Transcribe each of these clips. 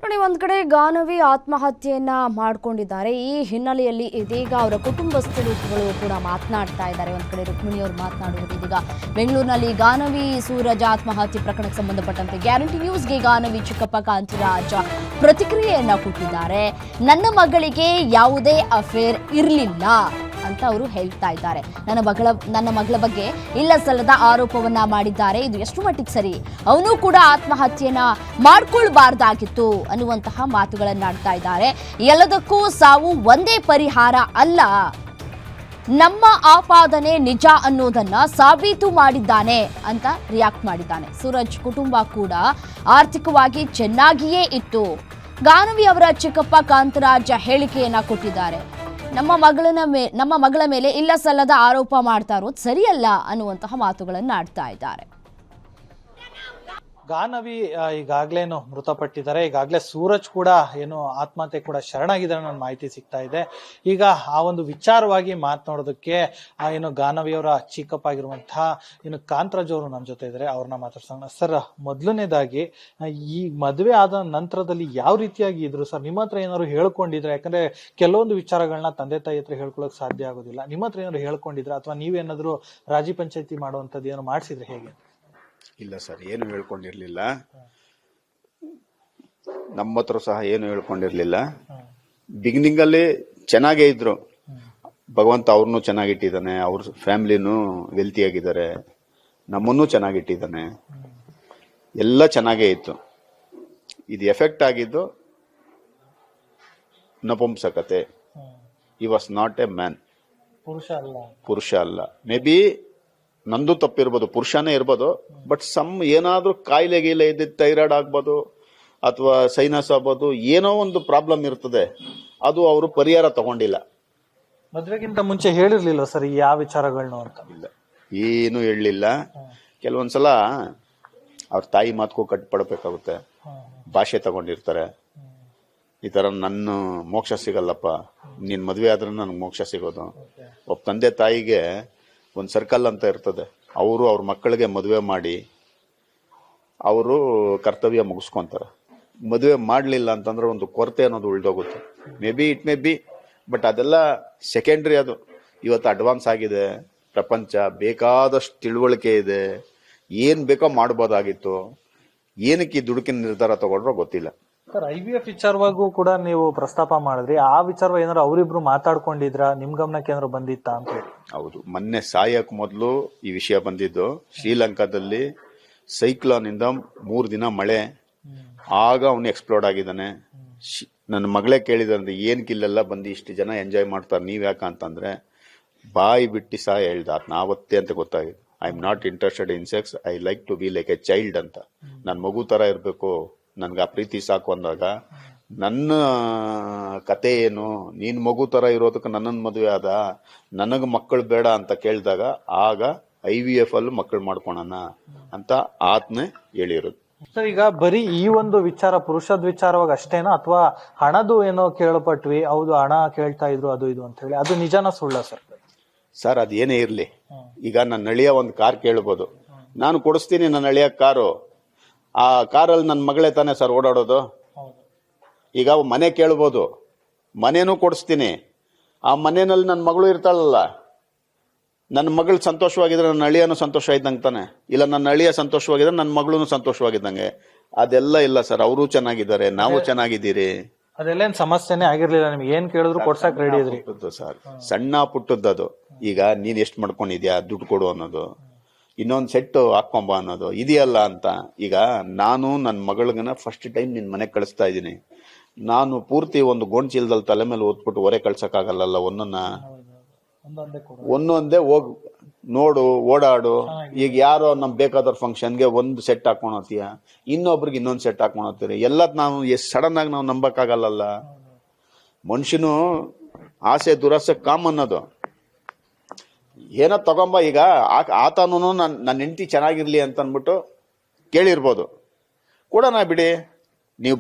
ನೋಡಿ, ಒಂದ್ ಕಡೆ ಗಾನವಿ ಆತ್ಮಹತ್ಯೆಯನ್ನ ಮಾಡ್ಕೊಂಡಿದ್ದಾರೆ. ಈ ಹಿನ್ನೆಲೆಯಲ್ಲಿ ಇದೀಗ ಅವರ ಕುಟುಂಬಸ್ಥರು ಕೂಡ ಮಾತನಾಡ್ತಾ ಇದ್ದಾರೆ. ಒಂದ್ ಕಡೆ ರುಕ್ಮಿಣಿ ಅವರು ಮಾತನಾಡುವುದು, ಇದೀಗ ಬೆಂಗಳೂರಿನಲ್ಲಿ ಗಾನವಿ ಸೂರಜ್ ಆತ್ಮಹತ್ಯೆ ಪ್ರಕರಣಕ್ಕೆ ಸಂಬಂಧಪಟ್ಟಂತೆ ಗ್ಯಾರಂಟಿ ನ್ಯೂಸ್ಗೆ ಗಾನವಿ ಚಿಕ್ಕಪ್ಪ ಕಾಂತಿರಾಜ್ ಪ್ರತಿಕ್ರಿಯೆಯನ್ನ ಕೊಟ್ಟಿದ್ದಾರೆ. ನನ್ನ ಮಗಳಿಗೆ ಯಾವುದೇ ಅಫೇರ್ ಇರಲಿಲ್ಲ ಅಂತ ಅವರು ಹೇಳ್ತಾ ಇದ್ದಾರೆ. ನನ್ನ ಮಗಳ ಬಗ್ಗೆ ಇಲ್ಲ ಸಲ್ಲದ ಆರೋಪವನ್ನ ಮಾಡಿದ್ದಾರೆ. ಇದು ಎಷ್ಟು ಮಟ್ಟಿಗೆ ಸರಿ? ಅವನು ಕೂಡ ಆತ್ಮಹತ್ಯೆಯನ್ನ ಮಾಡ್ಕೊಳ್ಬಾರ್ದಾಗಿತ್ತು ಅನ್ನುವಂತಹ ಮಾತುಗಳನ್ನಾಡ್ತಾ ಇದ್ದಾರೆ. ಎಲ್ಲದಕ್ಕೂ ಸಾವು ಒಂದೇ ಪರಿಹಾರ ಅಲ್ಲ, ನಮ್ಮ ಆಪಾದನೆ ನಿಜ ಅನ್ನೋದನ್ನ ಸಾಬೀತು ಮಾಡಿದ್ದಾನೆ ಅಂತ ರಿಯಾಕ್ಟ್ ಮಾಡಿದ್ದಾನೆ. ಸೂರಜ್ ಕುಟುಂಬ ಕೂಡ ಆರ್ಥಿಕವಾಗಿ ಚೆನ್ನಾಗಿಯೇ ಇತ್ತು. ಗಾನವಿ ಅವರ ಚಿಕ್ಕಪ್ಪ ಕಾಂತರಾಜ್ ಹೇಳಿಕೆಯನ್ನ ಕೊಟ್ಟಿದ್ದಾರೆ. ನಮ್ಮ ಮಗಳ ಮೇಲೆ ಇಲ್ಲ ಸಲ್ಲದ ಆರೋಪ ಮಾಡ್ತಾ ಇರೋದು ಸರಿಯಲ್ಲ ಅನ್ನುವಂತಹ ಮಾತುಗಳನ್ನು ಆಡ್ತಾ ಇದ್ದಾರೆ. ಗಾನವಿ ಈಗಾಗ್ಲೇನು ಮೃತಪಟ್ಟಿದ್ದಾರೆ. ಈಗಾಗಲೇ ಸೂರಜ್ ಕೂಡ ಏನು ಆತ್ಮಹತ್ಯೆ ಕೂಡ ಶರಣಾಗಿದ್ದಾರೆ ಅನ್ನೋ ಮಾಹಿತಿ ಸಿಗ್ತಾ ಇದೆ. ಈಗ ಆ ಒಂದು ವಿಚಾರವಾಗಿ ಮಾತನಾಡೋದಕ್ಕೆ ಏನು ಗಾನವಿಯವರ ಚಿಕ್ಕಪ್ಪ ಆಗಿರುವಂತಹ ಏನು ಕಾಂತರಾಜ್ ಅವರು ನಮ್ಮ ಜೊತೆ ಇದ್ದಾರೆ. ಅವ್ರನ್ನ ಮಾತಾಡ್ಸೋಣ. ಸರ್, ಮೊದಲನೇದಾಗಿ ಈ ಮದುವೆ ಆದ ನಂತರದಲ್ಲಿ ಯಾವ ರೀತಿಯಾಗಿ ಇದ್ರು ಸರ್? ನಿಮ್ಮ ಹತ್ರ ಏನಾದ್ರು ಹೇಳ್ಕೊಂಡಿದ್ರೆ? ಯಾಕಂದ್ರೆ ಕೆಲವೊಂದು ವಿಚಾರಗಳನ್ನ ತಂದೆ ತಾಯಿ ಹತ್ರ ಹೇಳ್ಕೊಳಕ್ ಸಾಧ್ಯ ಆಗೋದಿಲ್ಲ. ನಿಮ್ಮ ಹತ್ರ ಏನಾದ್ರು ಹೇಳ್ಕೊಂಡಿದ್ರ ಅಥವಾ ನೀವೇನಾದ್ರು ರಾಜಿ ಪಂಚಾಯತಿ ಮಾಡುವಂತದ್ದು ಏನೋ ಮಾಡಿಸಿದ್ರೆ ಹೇಗೆ? ಇಲ್ಲ ಸರ್, ಏನು ಹೇಳ್ಕೊಂಡಿರ್ಲಿಲ್ಲ. ನಮ್ಮ ಹತ್ರ ಸಹ ಏನು ಹೇಳ್ಕೊಂಡಿರ್ಲಿಲ್ಲ. ಬಿಗಿನಿಂಗ್ ಅಲ್ಲಿ ಚೆನ್ನಾಗೇ ಇದ್ರು. ಭಗವಂತ ಅವ್ರನ್ನೂ ಚೆನ್ನಾಗಿಟ್ಟಿದ್ದಾನೆ, ಅವ್ರ ಫ್ಯಾಮಿಲಿನೂ ವೆಲ್ತಿ ಆಗಿದ್ದಾರೆ, ನಮ್ಮನ್ನೂ ಚೆನ್ನಾಗಿಟ್ಟಿದ್ದಾನೆ, ಎಲ್ಲ ಚೆನ್ನಾಗೇ ಇತ್ತು. ಇದು ಎಫೆಕ್ಟ್ ಆಗಿದ್ದು ನಪುಂಸಕತೆ. ಈ ವಾಸ್ ನಾಟ್ ಎ ಮ್ಯಾನ್, ಪುರುಷ ಅಲ್ಲ. ಮೇ ಬಿ ನಂದು ತಪ್ಪಿರ್ಬೋದು, ಪುರುಷನೇ ಇರ್ಬೋದು, ಬಟ್ ಏನಾದ್ರೂ ಕಾಯಿಲೆ ಗೀಲೆ ಇದ್ದ ಥೈರಾಯ್ಡ್ ಆಗ್ಬೋದು ಅಥವಾ ಸೈನಸ್ ಆಗ್ಬೋದು, ಏನೋ ಒಂದು ಪ್ರಾಬ್ಲಮ್ ಇರ್ತದೆ. ಅದು ಅವರು ಪರಿಹಾರ ತಗೊಂಡಿಲ್ಲ. ಮದ್ವೆಗಿಂತ ಮುಂಚೆ ಹೇಳಿರ್ಲಿಲ್ಲ ಸರ್ ಯಾವ ವಿಚಾರಗಳನ್ನ ಅಂತ? ಇಲ್ಲ, ಏನು ಹೇಳಲಿಲ್ಲ. ಕೆಲವೊಂದ್ಸಲ ಅವ್ರ ತಾಯಿ ಮಾತಕ್ಕೂ ಕಟ್ಪಡ್ಬೇಕಾಗುತ್ತೆ. ಭಾಷೆ ತಗೊಂಡಿರ್ತಾರೆ. ಈ ತರ ನನ್ನ ಮೋಕ್ಷ ಸಿಗಲ್ಲಪ್ಪ, ನಿನ್ ಮದ್ವೆ ಆದ್ರೆ ನನ್ಗೆ ಮೋಕ್ಷ ಸಿಗೋದು. ಒಬ್ಬ ತಂದೆ ತಾಯಿಗೆ ಒಂದು ಸರ್ಕಲ್ ಅಂತ ಇರ್ತದೆ. ಅವರು ಅವ್ರ ಮಕ್ಕಳಿಗೆ ಮದುವೆ ಮಾಡಿ ಅವರು ಕರ್ತವ್ಯ ಮುಗಿಸ್ಕೊಂತಾರೆ. ಮದುವೆ ಮಾಡಲಿಲ್ಲ ಅಂತಂದ್ರೆ ಒಂದು ಕೊರತೆ ಅನ್ನೋದು ಉಳ್ದೋಗುತ್ತೆ. ಇಟ್ ಮೇ ಬಿ, ಬಟ್ ಅದೆಲ್ಲ ಸೆಕೆಂಡ್ರಿ. ಅದು ಇವತ್ತು ಅಡ್ವಾನ್ಸ್ ಆಗಿದೆ ಪ್ರಪಂಚ, ಬೇಕಾದಷ್ಟು ತಿಳುವಳಿಕೆ ಇದೆ, ಏನ್ ಬೇಕೋ ಮಾಡ್ಬೋದಾಗಿತ್ತು. ಏನಕ್ಕೆ ಈ ದುಡುಕಿನ ನಿರ್ಧಾರ ತಗೊಂಡ್ರೋ ಗೊತ್ತಿಲ್ಲ. ಸರ್, IVF ವಿಚಾರವಾಗೂ ಕೂಡ ನೀವು ಪ್ರಸ್ತಾಪ ಮಾಡಿದ್ರಿ. ಆ ವಿಚಾರ ಏನಾದ್ರು ಅವರಿಬ್ರು ಮಾತಾಡ್ಕೊಂಡಿದ್ರ? ನಿಮ್ ಗಮನಕ್ಕೆ ಏನಾದ್ರು ಬಂದಿತ್ತಾ ಅಂತ ಹೇಳಿ? ಹೌದು, ಮೊನ್ನೆ ಸಾಯಕ್ ಮೊದಲು ಈ ವಿಷಯ ಬಂದಿದ್ದು. ಶ್ರೀಲಂಕಾದಲ್ಲಿ ಸೈಕ್ಲೋನ್ ಇಂದ 3 ದಿನ ಮಳೆ, ಆಗ ಅವನು ಎಕ್ಸ್ಪ್ಲೋರ್ಡ್ ಆಗಿದ್ದಾನೆ. ನನ್ನ ಮಗಳೇ ಕೇಳಿದಂದ್ರೆ ಏನಕ್ಕೆ ಇಲ್ಲೆಲ್ಲ ಬಂದು ಇಷ್ಟು ಜನ ಎಂಜಾಯ್ ಮಾಡ್ತಾರೆ, ನೀವ್ ಯಾಕ ಅಂತಂದ್ರೆ ಬಾಯಿ ಬಿಟ್ಟು ಸಹ ಹೇಳ್ದ. ನಾವತ್ತೇ ಅಂತ ಗೊತ್ತಾಗಿದೆ. I am not interested in sex, I like to be like a child ಅಂತ. ನನ್ ಮಗು ತರ ಇರ್ಬೇಕು, ನನ್ಗೆ ಆ ಪ್ರೀತಿ ಸಾಕು ಅಂದಾಗ ನನ್ನ ಕತೆ ಏನು? ನೀನ್ ಮಗು ತರ ಇರೋದಕ್ಕೆ ನನ್ನನ್ ಮದುವೆ ಆದ, ನನಗ್ ಮಕ್ಕಳು ಬೇಡ ಅಂತ ಕೇಳಿದಾಗ ಆಗ IVF ಅಲ್ಲೂ ಮಕ್ಕಳು ಮಾಡ್ಕೊಳಣ ಅಂತ ಆತ್ನೆ ಹೇಳಿರೋದು. ಸರ್, ಈಗ ಬರೀ ಈ ಒಂದು ವಿಚಾರ ಪುರುಷದ ವಿಚಾರವಾಗಿ ಅಷ್ಟೇನಾ ಅಥವಾ ಹಣದು ಏನೋ ಕೇಳಪಟ್ವಿ, ಹೌದು ಹಣ ಕೇಳ್ತಾ ಇದ್ರು ಅದು ಇದು ಅಂತ ಹೇಳಿ, ಅದು ನಿಜಾನ ಸುಳ್ಳ ಸರ್? ಸರ್, ಅದೇನೇ ಇರ್ಲಿ, ಈಗ ನನ್ನ ಅಳಿಯ ಒಂದು ಕಾರ್ ಕೇಳ್ಬೋದು, ನಾನು ಕೊಡಿಸ್ತೀನಿ ನನ್ನ ಅಳಿಯ ಕಾರು. ಆ ಕಾರಲ್ಲಿ ನನ್ನ ಮಗಳೇ ತಾನೇ ಸರ್ ಓಡಾಡೋದು. ಈಗ ಮನೆ ಕೇಳ್ಬೋದು, ಮನೇನೂ ಕೊಡಿಸ್ತೀನಿ. ಆ ಮನೆಯಲ್ಲಿ ನನ್ನ ಮಗಳು ಇರ್ತಾಳಲ್ಲ, ನನ್ನ ಮಗಳು ಸಂತೋಷವಾಗಿದ್ರೆ ನನ್ನ ಅಳಿಯನು ಸಂತೋಷ ಇದ್ದಂಗೆ ತಾನೆ. ಇಲ್ಲ, ನನ್ನ ಅಳಿಯ ಸಂತೋಷವಾಗಿದ್ರೆ ನನ್ನ ಮಗಳೂ ಸಂತೋಷವಾಗಿದ್ದಂಗೆ. ಅದೆಲ್ಲ ಇಲ್ಲ ಸರ್, ಅವರು ಚೆನ್ನಾಗಿದ್ದಾರೆ, ನಾವು ಚೆನ್ನಾಗಿದ್ದೀರಿ. ಅದೆಲ್ಲ ಸಮಸ್ಯೆನೇ ಆಗಿರ್ಲಿಲ್ಲ. ನಿಮ್ಗೆ ಏನ್ ಕೇಳಿದ್ರು ಕೊಡ್ಸಕ್ ರೆಡಿ ಇದ್ರಿ ಸರ್. ಸಣ್ಣ ಪುಟ್ಟದ್ದು. ಈಗ ನೀನ್ ಎಷ್ಟ್ ಮಾಡ್ಕೊಂಡಿದ್ಯಾ, ದುಡ್ಡು ಕೊಡು ಅನ್ನೋದು, ಇನ್ನೊಂದ್ ಸೆಟ್ ಹಾಕೊಂಬ ಅನ್ನೋದು ಇದೆಯಲ್ಲ ಅಂತ. ಈಗ ನಾನು ನನ್ನ ಮಗಳಿಗನ ಫಸ್ಟ್ ಟೈಮ್ ನಿನ್ ಮನೆಗೆ ಕಳಿಸ್ತಾ ಇದ್ದೀನಿ. ನಾನು ಪೂರ್ತಿ ಒಂದು ಗೋಣ್ ಚೀಲದಲ್ಲಿ ತಲೆ ಮೇಲೆ ಓದ್ಬಿಟ್ಟು ಹೊರೆ ಕಳ್ಸಕ್ಕಾಗಲ್ಲ. ಒಂದೊಂದೇ ಹೋಗ್ ನೋಡು, ಓಡಾಡು. ಈಗ ಯಾರೋ ನಮ್ ಬೇಕಾದವ್ರ ಫಂಕ್ಷನ್ಗೆ ಒಂದು ಸೆಟ್ ಹಾಕೊಂಡೋತೀಯ, ಇನ್ನೊಬ್ರಿಗೆ ಇನ್ನೊಂದ್ ಸೆಟ್ ಹಾಕೊಂಡೋಗ್ತೀರಿ. ಎಲ್ಲ ನಾವು ಸಡನ್ ಆಗಿ ನಾವು ನಂಬಕ್ಕಾಗಲ್ಲ. ಮನುಷ್ಯನು ಆಸೆ ದುರಾಸೆ ಕಾಮನ್ ಅದು. ಏನೋ ತಗೊಂಬ. ಈಗ ಆತನೂ ನನ್ನ ಹೆಂಡತಿ ಚೆನ್ನಾಗಿರ್ಲಿ ಅಂತ ಅನ್ಬಿಟ್ಟು ಕೇಳಿರ್ಬೋದು, ಕೊಡೋಣ ಬಿಡಿ. ನೀವು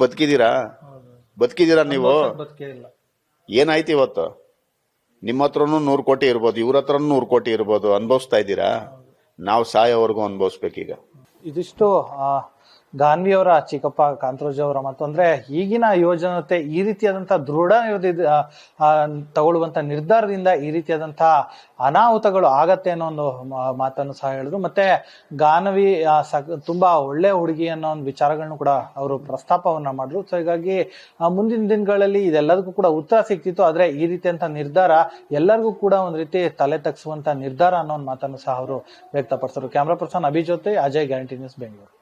ಬದುಕಿದೀರಾ ನೀವು? ಏನಾಯ್ತು ಇವತ್ತು? ನಿಮ್ಮ ಹತ್ರನು 100 ಕೋಟಿ ಇರ್ಬೋದು, ಇವ್ರ ಹತ್ರನು 100 ಕೋಟಿ ಇರ್ಬೋದು. ಅನುಭವಿಸ್ತಾ ಇದ್ದೀರಾ? ನಾವು ಸಾಯೋವರೆಗೂ ಅನುಭವಿಸ್ಬೇಕೀಗ. ಇದಿಷ್ಟು ಗಾನ್ವಿ ಅವರ ಚಿಕ್ಕಪ್ಪ ಕಾಂತರಾಜು ಅವರ ಮಾತು. ಅಂದ್ರೆ ಈಗಿನ ಯುವಜನತೆ ಈ ರೀತಿಯಾದಂತಹ ದೃಢ ತಗೊಳ್ಳುವಂತ ನಿರ್ಧಾರದಿಂದ ಈ ರೀತಿಯಾದಂತಹ ಅನಾಹುತಗಳು ಆಗತ್ತೆ ಅನ್ನೋ ಒಂದು ಮಾತನ್ನು ಸಹ ಹೇಳಿದ್ರು. ಮತ್ತೆ ಗಾನವಿ ತುಂಬಾ ಒಳ್ಳೆ ಹುಡುಗಿ ಅನ್ನೋ ಒಂದು ವಿಚಾರಗಳನ್ನು ಕೂಡ ಅವರು ಪ್ರಸ್ತಾಪವನ್ನ ಮಾಡಿದ್ರು. ಸೊ ಹೀಗಾಗಿ ಮುಂದಿನ ದಿನಗಳಲ್ಲಿ ಇದೆಲ್ಲದಕ್ಕೂ ಕೂಡ ಉತ್ತರ ಸಿಕ್ತಿತ್ತು. ಆದ್ರೆ ಈ ರೀತಿಯಂತ ನಿರ್ಧಾರ ಎಲ್ಲರಿಗೂ ಕೂಡ ಒಂದ್ ರೀತಿ ತಲೆ ತಗ್ಸುವಂತ ನಿರ್ಧಾರ ಅನ್ನೋ ಒಂದು ಮಾತನ್ನು ಸಹ ಅವರು ವ್ಯಕ್ತಪಡಿಸಿದ್ರು. ಕ್ಯಾಮ್ರಾ ಪರ್ಸನ್ ಅಭಿ ಜೊತೆ ಅಜಯ್, ಗ್ಯಾರಂಟಿ ನ್ಯೂಸ್, ಬೆಂಗಳೂರು.